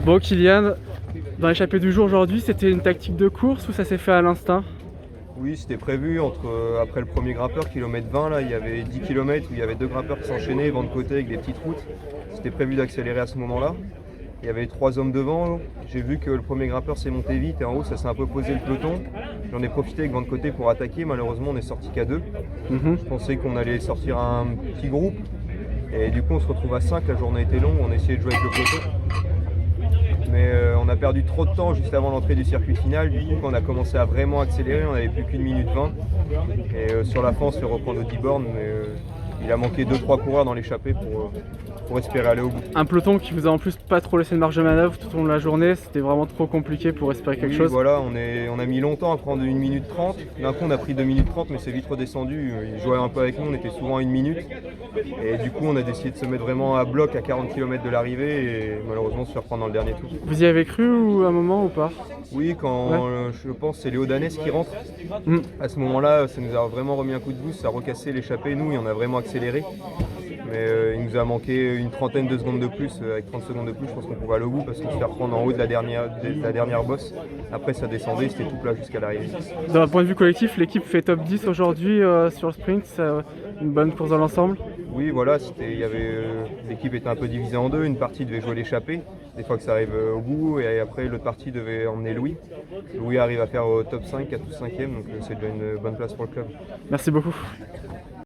Bon, Kylian, dans l'échappée du jour aujourd'hui, c'était une tactique de course ou ça s'est fait à l'instinct? Oui, c'était prévu. Après le premier grimpeur, kilomètre 20, là, il y avait 10 km où il y avait deux grimpeurs qui s'enchaînaient, vent de côté avec des petites routes. C'était prévu d'accélérer à ce moment-là. Il y avait trois hommes devant. J'ai vu que le premier grimpeur s'est monté vite et en haut, ça s'est un peu posé le peloton. J'en ai profité avec vent de côté pour attaquer. Malheureusement, on est sorti qu'à deux. Mhm. Je pensais qu'on allait sortir un petit groupe. Et du coup, on se retrouve à 5. La journée était longue. On essayait de jouer avec le peloton. Mais on a perdu trop de temps juste avant l'entrée du circuit final. Du coup, quand on a commencé à vraiment accélérer, on n'avait plus qu'une minute 20. Et sur la fin, on se fait reprendre au 10 bornes. Mais il a manqué 2-3 coureurs dans l'échappée pour espérer aller au bout. Un peloton qui vous a en plus pas trop laissé de marge de manœuvre tout au long de la journée, c'était vraiment trop compliqué pour espérer quelque chose. Voilà, on a mis longtemps à prendre 1 minute 30. D'un coup, on a pris 2 minutes 30, mais c'est vite redescendu. Ils jouaient un peu avec nous, on était souvent à 1 minute. Et du coup, on a décidé de se mettre vraiment à bloc à 40 km de l'arrivée et malheureusement se faire prendre dans le dernier tour. Vous y avez cru ou à un moment ou pas? Oui, je pense que c'est Léo Danès qui rentre. Mm. À ce moment-là, ça nous a vraiment remis un coup de boost, ça a recassé l'échappée, nous, et on a vraiment accéléré. Mais il nous a manqué une trentaine de secondes de plus. Avec 30 secondes de plus, je pense qu'on pouvait aller au bout parce qu'on se fait reprendre en haut de la dernière bosse. Après, ça descendait, c'était tout plat jusqu'à l'arrivée. D'un point de vue collectif, l'équipe fait top 10 aujourd'hui sur le sprint, c'est une bonne course dans l'ensemble. Oui, voilà, l'équipe était un peu divisée en deux. Une partie devait jouer l'échappée, des fois que ça arrive au bout, et après l'autre partie devait emmener Louis. Louis arrive à faire au top 5, 4 ou 5e, donc c'est déjà une bonne place pour le club. Merci beaucoup.